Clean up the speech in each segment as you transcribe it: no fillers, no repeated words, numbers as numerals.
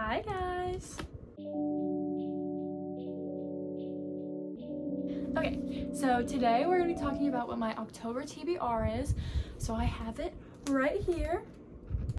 Hi guys! Okay, so today we're going to be talking about what my October TBR is. So I have it right here.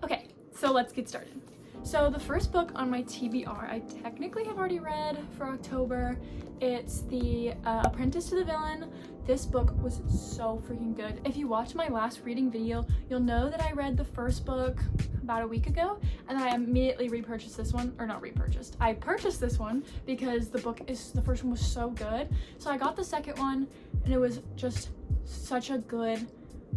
Okay, so let's get started. So the first book on my TBR I technically have already read for October. It's The Apprentice to the Villain. This book was so freaking good. If you watched my last reading video, you'll know that I read the first book about a week ago, and I immediately repurchased this one, or not repurchased. I purchased this one because the first one was so good. So I got the second one, and it was just such a good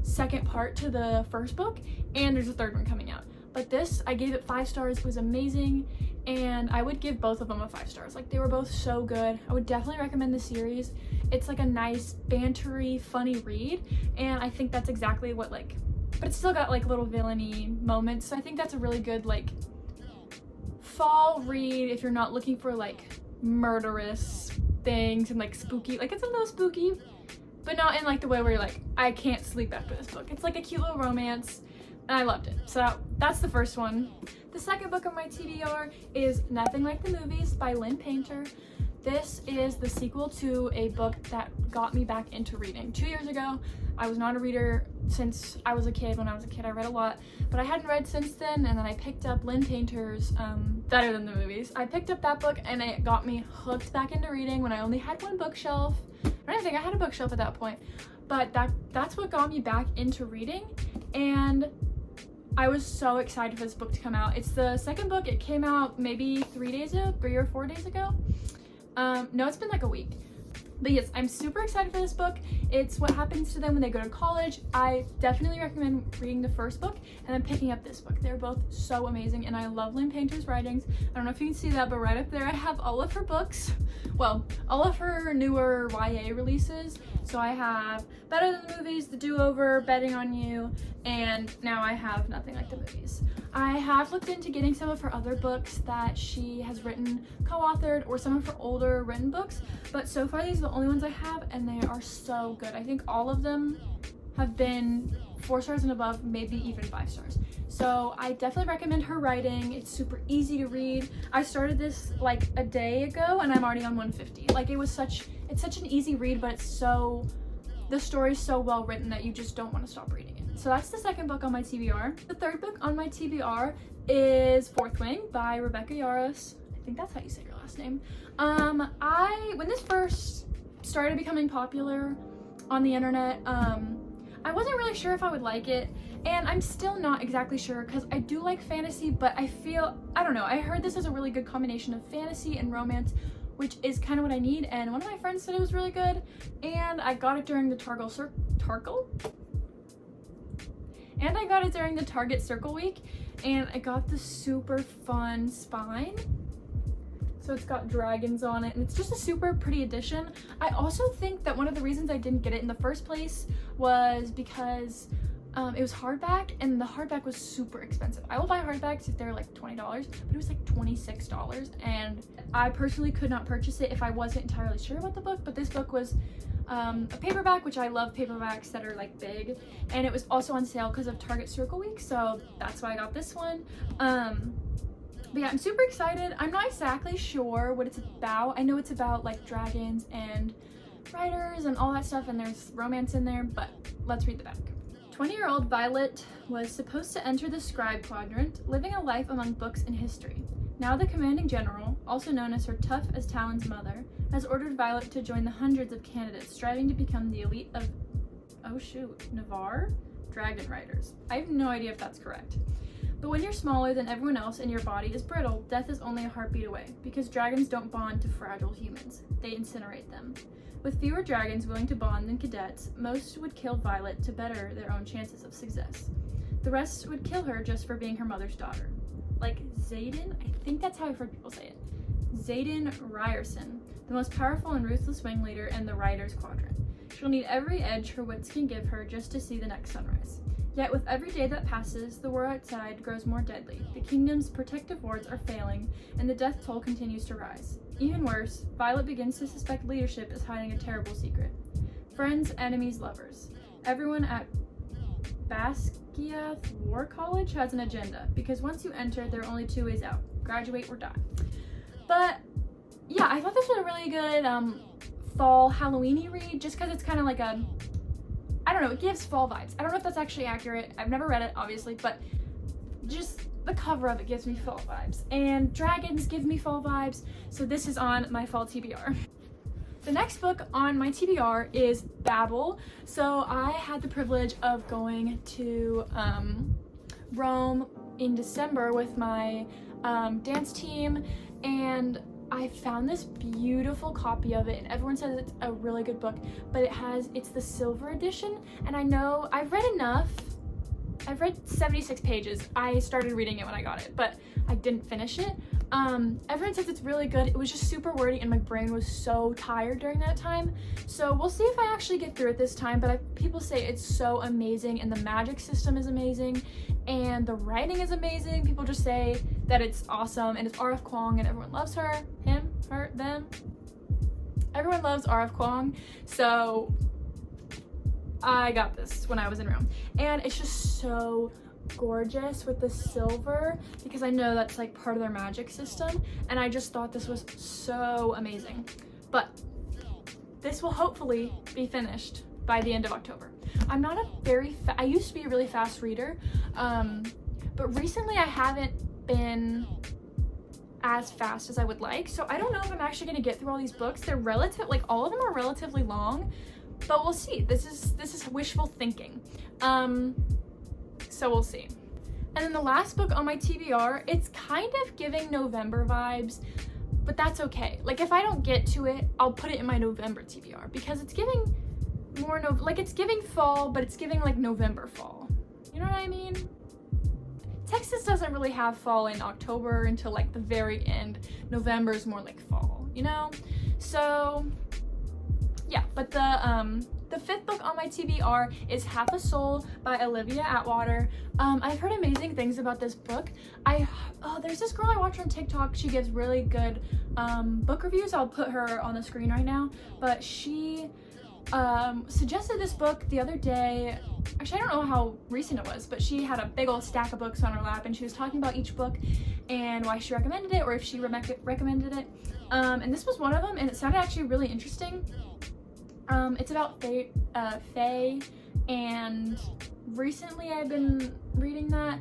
second part to the first book, and there's a third one coming out. But this, I gave it 5 stars. It was amazing, and I would give both of them a 5 stars. Like, they were both so good. I would definitely recommend the series. It's like a nice, bantery, funny read, and I think that's exactly what, like, but it's still got like little villainy moments. So I think that's a really good like fall read if you're not looking for like murderous things and like spooky. Like, it's a little spooky, but not in like the way where you're like, I can't sleep after this book. It's like a cute little romance, and I loved it. So that's the first one. The second book of my TBR is Nothing Like the Movies by Lynn Painter. This is the sequel to a book that got me back into reading. 2 years ago, I was not a reader since I was a kid. When I was a kid, I read a lot, but I hadn't read since then, and then I picked up Lynn Painter's Better Than the Movies. I picked up that book, and it got me hooked back into reading when I only had one bookshelf. I don't even think I had a bookshelf at that point, but that's what got me back into reading, and I was so excited for this book to come out. It's the second book. It came out maybe 3 or 4 days ago. No, it's been like a week. But yes, I'm super excited for this book. It's what happens to them when they go to college. I definitely recommend reading the first book and then picking up this book. They're both so amazing, and I love Lynn Painter's writings. I don't know if you can see that, but right up there I have all of her books. Well, all of her newer YA releases. So I have Better Than the Movies, The Do-Over, Betting on You, and now I have Nothing Like the Movies. I have looked into getting some of her other books that she has written, co-authored, or some of her older written books, but so far these are the only ones I have, and they are so good. I think all of them have been 4 stars and above, maybe even 5 stars. So I definitely recommend her writing. It's super easy to read. I started this like a day ago, and I'm already on 150. Like, it's such an easy read, but the story's so well written that you just don't want to stop reading it. So that's the second book on my TBR. The third book on my TBR is Fourth Wing by Rebecca Yarros. I think that's how you say your last name. When this first started becoming popular on the internet, I wasn't really sure if I would like it, and I'm still not exactly sure because I do like fantasy, but I don't know, I heard this is a really good combination of fantasy and romance, which is kind of what I need, and one of my friends said it was really good, and I got it during the Target Circle week, and I got the super fun spine. So it's got dragons on it, and it's just a super pretty edition. I also think that one of the reasons I didn't get it in the first place was because it was hardback, and the hardback was super expensive. I will buy hardbacks if they're like $20, but it was like $26, and I personally could not purchase it if I wasn't entirely sure about the book. But this book was a paperback, which I love paperbacks that are like big, and it was also on sale because of Target Circle Week, so that's why I got this one. But yeah, I'm super excited. I'm not exactly sure what it's about. I know it's about like dragons and riders and all that stuff, and there's romance in there, but let's read the back. 20-year-old Violet was supposed to enter the Scribe Quadrant, living a life among books and history. Now the commanding general, also known as her tough as Talon's mother, has ordered Violet to join the hundreds of candidates striving to become the elite of, Navarre? Dragon Riders. I have no idea if that's correct. But when you're smaller than everyone else and your body is brittle, death is only a heartbeat away, because dragons don't bond to fragile humans. They incinerate them. With fewer dragons willing to bond than cadets, most would kill Violet to better their own chances of success. The rest would kill her just for being her mother's daughter. Like Xaden, I think that's how I've heard people say it. Xaden Ryerson, the most powerful and ruthless wing leader in the Riders Quadrant. She'll need every edge her wits can give her just to see the next sunrise. Yet with every day that passes, the war outside grows more deadly. The kingdom's protective wards are failing, and the death toll continues to rise. Even worse, Violet begins to suspect leadership is hiding a terrible secret. Friends, enemies, lovers. Everyone at Basquiat War College has an agenda, because once you enter, there are only 2 ways out: graduate, we're done. But yeah, I thought this was a really good fall Halloween-y read, just because it's kind of like a, I don't know, it gives fall vibes. I don't know if that's actually accurate. I've never read it, obviously, but just the cover of it gives me fall vibes. And dragons give me fall vibes, so this is on my fall TBR. The next book on my TBR is Babel. So I had the privilege of going to Rome in December with my dance team, and I found this beautiful copy of it, and everyone says it's a really good book, but it's the silver edition, and I know I've read enough. I've read 76 pages. I started reading it when I got it, but I didn't finish it. Everyone says it's really good. It was just super wordy, and my brain was so tired during that time. So we'll see if I actually get through it this time, but people say it's so amazing, and the magic system is amazing, and the writing is amazing. People just say that it's awesome, and it's R.F. Kuang, and everyone loves her, him, her, them. Everyone loves R.F. Kuang, so I got this when I was in Rome, and it's just so gorgeous with the silver, because I know that's like part of their magic system, and I just thought this was so amazing. But this will hopefully be finished by the end of October. I'm not I used to be a really fast reader, but recently I haven't been as fast as I would like, so I don't know if I'm actually going to get through all these books. They're all of them are relatively long, but we'll see. This is wishful thinking. So we'll see. And then the last book on my TBR, it's kind of giving November vibes, but that's okay. Like, if I don't get to it, I'll put it in my November TBR, because it's giving more it's giving fall, but it's giving like November fall. You know what I mean? Texas doesn't really have fall in October until like the very end. November is more like fall, you know? So yeah, but the fifth book on my TBR is Half a Soul by Olivia Atwater. I've heard amazing things about this book. There's this girl I watch on TikTok. She gives really good book reviews. I'll put her on the screen right now. But she suggested this book the other day. Actually, I don't know how recent it was, but she had a big old stack of books on her lap, and she was talking about each book and why she recommended it, or if she recommended it. And this was one of them, and it sounded actually really interesting. It's about Fae, and recently I've been reading that.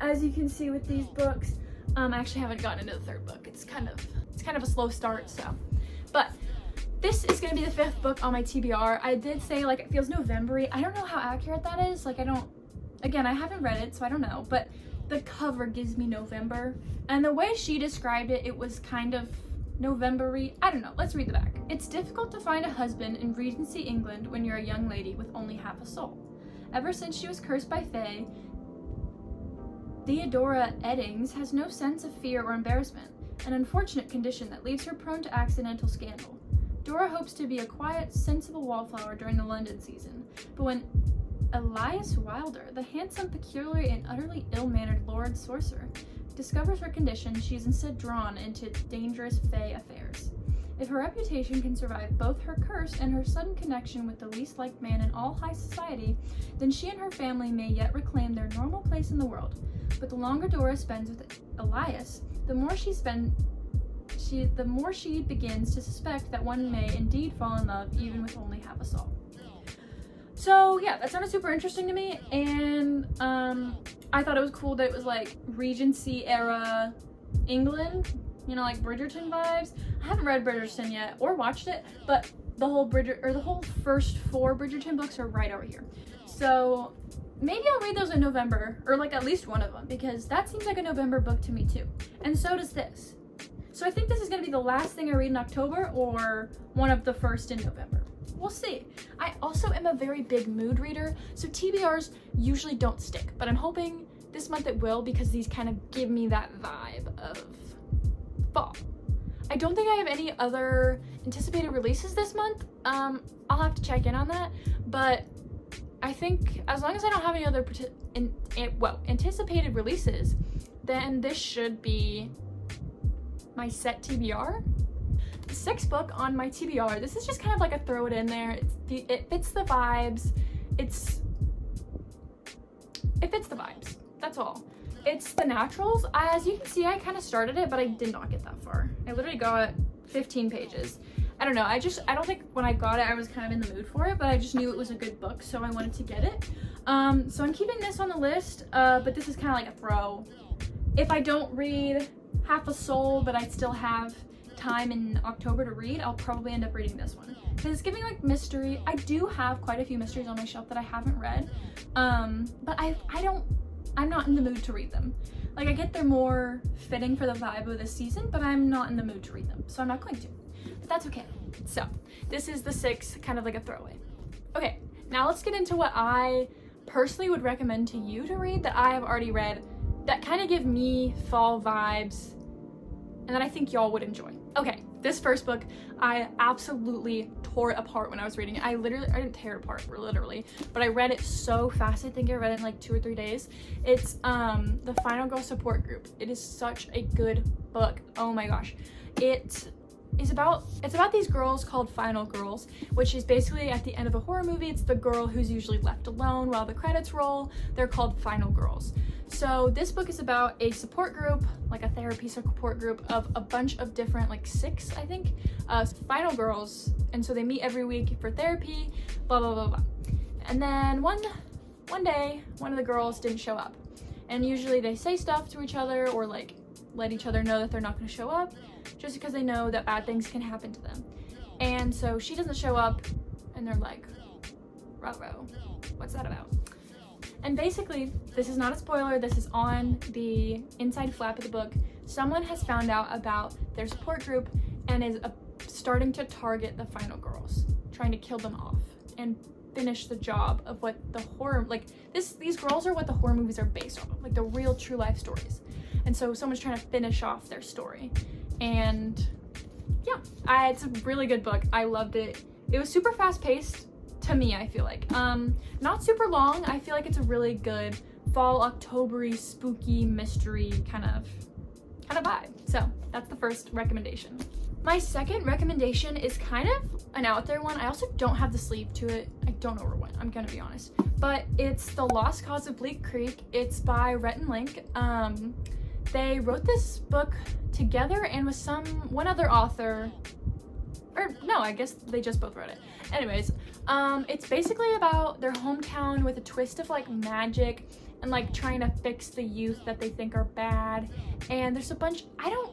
As you can see with these books, I actually haven't gotten into the third book. It's kind of a slow start, so. But this is gonna be the fifth book on my TBR. I did say like it feels November-y. I don't know how accurate that is. Like, again, I haven't read it, so I don't know, but the cover gives me November, and the way she described it, it was kind of November-y. I don't know. Let's read the back. It's difficult to find a husband in Regency England when you're a young lady with only half a soul. Ever since she was cursed by Fae, Theodora Eddings has no sense of fear or embarrassment, an unfortunate condition that leaves her prone to accidental scandal. Dora hopes to be a quiet, sensible wallflower during the London season, but when Elias Wilder, the handsome, peculiar, and utterly ill-mannered Lord Sorcerer, discovers her condition, she is instead drawn into dangerous Fae affairs. If her reputation can survive both her curse and her sudden connection with the least liked man in all high society, then she and her family may yet reclaim their normal place in the world. But the longer Dora spends with Elias, the more she begins to suspect that one may indeed fall in love even with only half a soul. So yeah, that sounded super interesting to me, and I thought it was cool that it was like Regency era England, you know, like Bridgerton vibes. I haven't read Bridgerton yet or watched it, but the whole first 4 Bridgerton books are right over here. So maybe I'll read those in November, or like at least one of them, because that seems like a November book to me too. And so does this. So I think this is gonna be the last thing I read in October, or one of the first in November. We'll see. I also am a very big mood reader, so TBRs usually don't stick, but I'm hoping this month it will, because these kind of give me that vibe of fall. I don't think I have any other anticipated releases this month. I'll have to check in on that, but I think as long as I don't have any other anticipated releases, then this should be my set TBR. The 6th book on my TBR, this is just kind of like a throw it in there. It fits the vibes. It fits the vibes. That's all. It's The Naturals. As you can see, I kind of started it, but I did not get that far. I literally got 15 pages. I don't know, I don't think when I got it I was kind of in the mood for it, but I just knew it was a good book, so I wanted to get it. So I'm keeping this on the list, but this is kind of like a throw. If I don't read Half a Soul, but I still have time in October to read, I'll probably end up reading this one. Because it's giving like mystery. I do have quite a few mysteries on my shelf that I haven't read, but I'm not in the mood to read them. Like, I get they're more fitting for the vibe of this season, but I'm not in the mood to read them, so I'm not going to. But that's okay. So, this is the 6, kind of like a throwaway. Okay, now let's get into what I personally would recommend to you to read that I have already read that kind of give me fall vibes and that I think y'all would enjoy. Okay, this first book, I absolutely tore it apart when I was reading it. I didn't tear it apart, literally, but I read it so fast. I think I read it in like 2 or 3 days. It's The Final Girl Support Group. It is such a good book. Oh my gosh. It's about these girls called Final Girls, which is basically at the end of a horror movie, it's the girl who's usually left alone while the credits roll. They're called Final Girls. So this book is about a support group, like a therapy support group of a bunch of different, like 6, I think, Final Girls. And so they meet every week for therapy, blah, blah, blah, blah. And then one day, one of the girls didn't show up. And usually they say stuff to each other or like let each other know that they're not going to show up just because they know that bad things can happen to them. And so she doesn't show up and they're like, ruh-roh, what's that about? And basically, this is not a spoiler, this is on the inside flap of the book. Someone has found out about their support group and is starting to target the Final Girls, trying to kill them off and finish the job of what the horror, like these girls are what the horror movies are based on, like the real true life stories. And so someone's trying to finish off their story. And yeah, it's a really good book. I loved it. It was super fast paced to me, I feel like. Not super long. I feel like it's a really good fall, October-y, spooky, mystery kind of vibe. So that's the first recommendation. My second recommendation is kind of an out there one. I also don't have the sleeve to it. I don't know where it went, I'm gonna be honest. But it's The Lost Cause of Bleak Creek. It's by Rhett and Link. They wrote this book together and with one other author, or no, I guess they just both wrote it. Anyways, it's basically about their hometown with a twist of like magic and like trying to fix the youth that they think are bad. And there's a bunch, I don't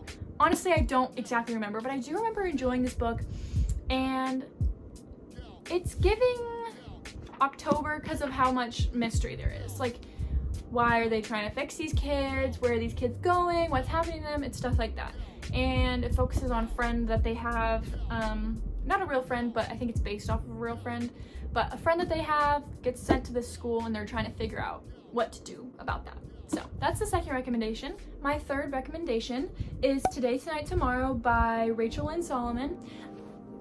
exactly remember, but I do remember enjoying this book. And it's giving October because of how much mystery there is. Like, why are they trying to fix these kids? Where are these kids going? What's happening to them? It's stuff like that. And it focuses on a friend that they have, not a real friend, but I think it's based off of a real friend. But a friend that they have gets sent to this school and they're trying to figure out what to do about that. So that's the second recommendation. My third recommendation is Today, Tonight, Tomorrow by Rachel Lynn Solomon.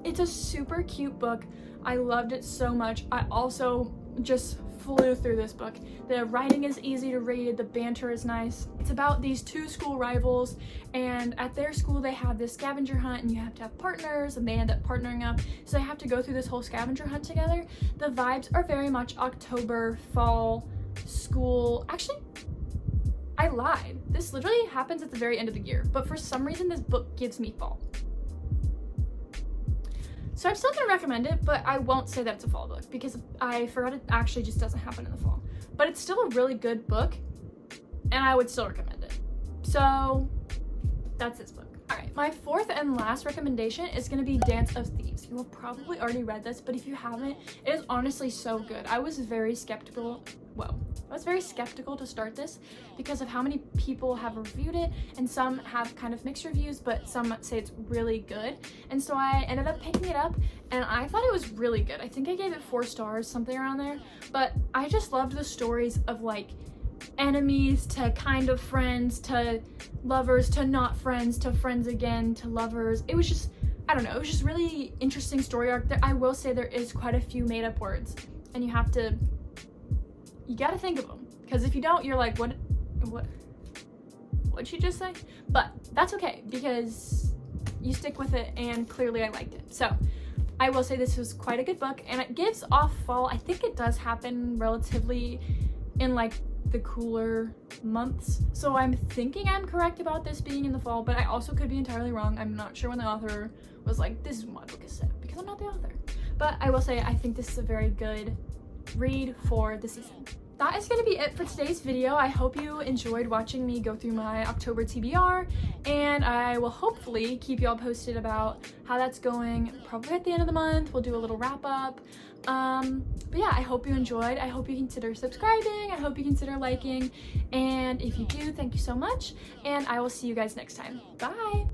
It's a super cute book. I loved it so much. I also just flew through this book. The writing is easy to read, the banter is nice. It's about these 2 school rivals, and at their school they have this scavenger hunt and you have to have partners and they end up partnering up, so they have to go through this whole scavenger hunt together. The vibes are very much October, fall, school. Actually, I lied. This literally happens at the very end of the year, but for some reason this book gives me fall. So I'm still gonna recommend it, but I won't say that it's a fall book because I forgot it actually just doesn't happen in the fall. But it's still a really good book and I would still recommend it. So that's this book. All right, my fourth and last recommendation is gonna be Dance of Thieves. You have probably already read this, but if you haven't, it is honestly so good. I was very skeptical to start this because of how many people have reviewed it, and some have kind of mixed reviews, but some say it's really good. And so I ended up picking it up and I thought it was really good. I think I gave it 4 stars, something around there, but I just loved the stories of like enemies to kind of friends to lovers to not friends to friends again to lovers. It was just, I don't know, it was just really interesting story arc. I will say there is quite a few made up words and you gotta think of them, because if you don't, you're like, what'd she just say? But that's okay because you stick with it and clearly I liked it. So I will say this was quite a good book and it gives off fall. I think it does happen relatively in like the cooler months. So I'm thinking I'm correct about this being in the fall, but I also could be entirely wrong. I'm not sure when the author was like, this is when my book is set, because I'm not the author. But I will say I think this is a very good read for the season. That is going to be it for today's video. I hope you enjoyed watching me go through my October TBR, and I will hopefully keep y'all posted about how that's going. Probably at the end of the month, we'll do a little wrap up. But yeah, I hope you enjoyed. I hope you consider subscribing. I hope you consider liking. And if you do, thank you so much. And I will see you guys next time. Bye!